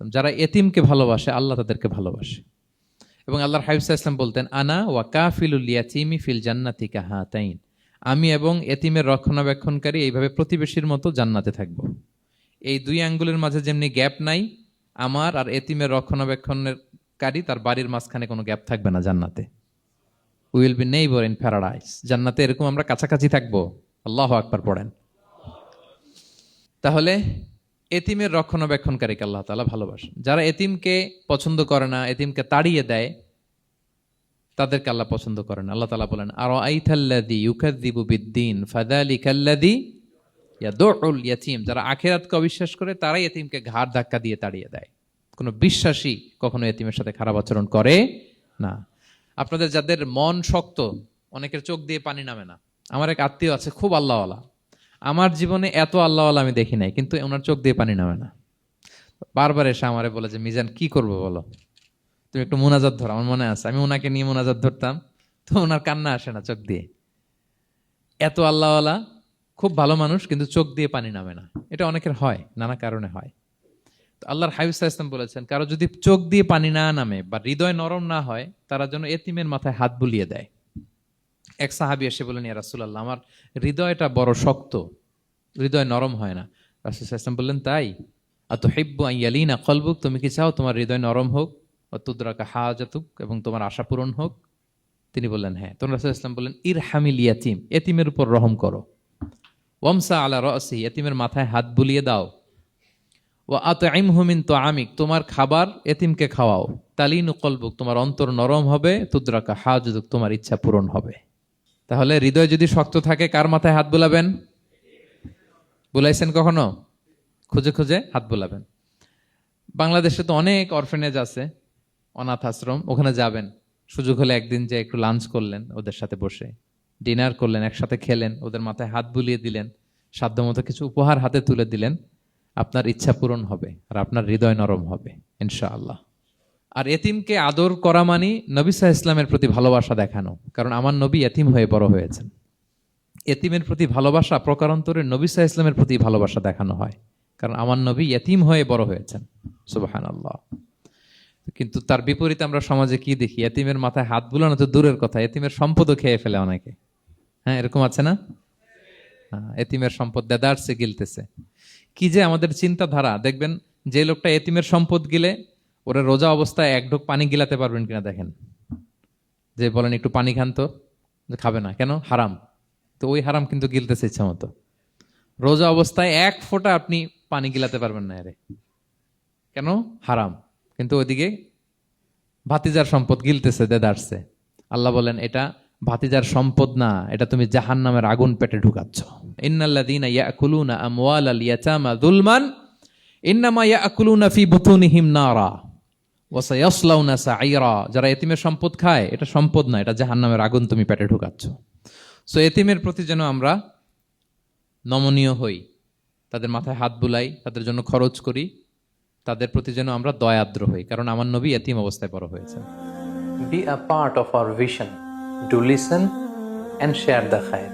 যারা এতিমকে ভালোবাসে আল্লাহ তাদেরকে ভালোবাসে। এবং আল্লাহর হাবিব সাল্লাল্লাহু আলাইহি ওয়াসাল্লাম বলতেন, আনা ওয়া কাফিলুল ইয়াতীমি ফিল জান্নাতি কাহাতাইন, আমি এবং এতিমের রক্ষণাবেক্ষণকারী এইভাবে প্রতিবেশীর মতো জান্নাতে থাকব। এই দুই আঙ্গুলের মাঝে যেমনি গ্যাপ নাই, আমার আর এতিমের রক্ষণাবেক্ষণের কারী তার বাড়ির মাঝখানে কোনো গ্যাপ থাকবে না জান্নাতে। We will be neighbour in paradise. জান্নাতে এরকম আমরা কাছাকাছি থাকবো। আল্লাহু আকবার পড়েন। তাহলে এতিমের রক্ষণাবেক্ষণকারীকে আল্লাহ তাআলা ভালোবাসেন। যারা এতিমকে পছন্দ করে না, এতিমকে তাড়িয়ে দেয়, তাদেরকে আল্লাহ পছন্দ করেন। আল্লাহ তাআলা বলেন, আরাআইতাল্লাযী ইউকাযযিবু বিদ্দীন ফাযালিকাল্লাযী ইয়াদুউল ইয়াতীম। যারা আখিরাতকে অবিশ্বাস করে তারাই এতিমকে ঘাড় ধাক্কা দিয়ে তাড়িয়ে দেয়। কোনো বিশ্বাসী কখনো এতিমের সাথে খারাপ আচরণ করে না। আপনাদের যাদের মন শক্ত, অনেকের চোখ দিয়ে পানি নামে না। আমার এক আত্মীয় আছে, খুব আল্লাহওয়ালা। আমার জীবনে এত আল্লাহওয়ালা আমি দেখি নাই, কিন্তু ওনার চোখ দিয়ে পানি নামে না। বারবার এসে আমারে বলে যে, মিজান কি করবো বলো, তুমি একটু মোনাজাত ধরো। আমার মনে আছে আমি ওনাকে নিয়ে মোনাজাত ধরতাম, তো ওনার কান্না আসে না চোখ দিয়ে। এত আল্লাহওয়ালা, খুব ভালো মানুষ, কিন্তু চোখ দিয়ে পানি নামে না। এটা অনেকের হয়, নানা কারণে হয়। তো আল্লাহর হাবিব সাল্লাল্লাহু আলাইহি ওয়াসাল্লাম বলেছেন, কারো যদি চোখ দিয়ে পানি না নামে বা হৃদয় নরম না হয়, তারা যেন এতিমের মাথায় হাত বুলিয়ে দেয়। এক সাহাবী এসে বলেন, ইয়া রাসূলুল্লাহ, আমার হৃদয়টা বড় শক্ত, হৃদয় নরম হয় না। রাসূল সাল্লাল্লাহু আলাইহি ওয়াসাল্লাম বললেন, তাই? আতুহিব্বু আন ইয়ালিনা কলবুক, তুমি কি চাও তোমার হৃদয় নরম হোক, ওয়া তুদরাকা হাজাতুক, এবং তোমার আশা পূরণ হোক? তিনি বললেন, হ্যাঁ। তখন রাসূল সাল্লাল্লাহু আলাইহি ওয়াসাল্লাম বললেন, ইরহামিল ইয়াতীম, এতিমের উপর রহম করো। ওয়ামসা আলা রাসি, এতিমের মাথায় হাত বুলিয়ে দাও। ওয়া আতইমহু মিন তুআমিক, তোমার খাবার এতিমকে খাওয়াও। তালিনু কলবুক, তোমার অন্তর নরম হবে। তুদরাকা হাজাতুক, তোমার ইচ্ছা পূরণ হবে। তাহলে হৃদয় যদি শক্ত থাকে, কার মাথায় হাত বুলাবেন? বুলাইছেন কখনো? খুঁজে খুঁজে হাত বুলাবেন। বাংলাদেশে তো অনেক অরফেনেজ আছে, অনাথ আশ্রম, ওখানে যাবেন। সুযোগ হলে একদিন যে একটু লাঞ্চ করলেন ওদের সাথে বসে, ডিনার করলেন, একসাথে খেলেন, ওদের মাথায় হাত বুলিয়ে দিলেন, সাধ্যমতো কিছু উপহার হাতে তুলে দিলেন, আপনার ইচ্ছা পূরণ হবে আর আপনার হৃদয় নরম হবে ইনশাআল্লাহ। আর এতিমকে আদর করা মানে নবী সাল্লাল্লাহু আলাইহি ওয়াসাল্লামের প্রতি ভালোবাসা দেখানো। কারণ আমার নবী এতিম হয়ে বড় হয়েছেন। এতিমের প্রতি ভালোবাসা প্রকারান্তরে নবী সাল্লাল্লাহু আলাইহি ওয়াসাল্লামের প্রতি ভালোবাসা দেখানো হয়, কারণ আমার নবী এতিম হয়ে বড় হয়েছেন। সুবহানাল্লাহ। কিন্তু তার বিপরীতে আমরা সমাজে কি দেখি? এতিমের মাথায় হাত বুলানো তো দূরের কথা, এতিমের সম্পদও খেয়ে ফেলে অনেকে। হ্যাঁ, এরকম আছে না? এতিমের সম্পদ দেদারসে গিলতেছে। কি যে আমাদের চিন্তাধারা! দেখবেন, যে লোকটা এতিমের সম্পদ গিলে, ওরা রোজা অবস্থায় এক ঢোক পানি গিলাতে পারবেন কিনা দেখেন। যে বলেন একটু পানি খান তো, খাবে না কেন? হারাম। তো ওই হারাম কিন্তু গিলতেছে ইচ্ছা মতো। রোজা অবস্থায় এক ফোঁটা আপনি পানি গিলাতে পারবেন না, এরে কেন? হারাম। কিন্তু ওইদিকে ভাতিজার সম্পদ গিলতেছে দেদারসে। আল্লাহ বলেন, এটা ভাতিজার সম্পদ না, এটা তুমি জাহান্নামের আগুন পেটে ঢুকাচ্ছ। ইন্নাল্লাযীনা ইয়াকুলুনা আমওয়ালাল ইয়াতামা যুলমান ইন্নামা ইয়াকুলুনা ফি বুতুনিহিম নারা ওয়া সায়াসলাউনা সাঈরা। যারা এতিমের সম্পদ খায়, এটা সম্পদ না, এটা জাহান্নামের আগুন তুমি পেটে ঢুকাচ্ছ। সো এতিমের প্রতি যেন আমরা নমনীয় হই, তাদের মাথায় হাত বুলাই, তাদের জন্য খরচ করি, তাদের প্রতি যেন আমরা দয়াদ্র হই, কারণ আমার নবী এতিম অবস্থায় বড় হয়েছেন। Be a part of our vision. Do listen and share the khair.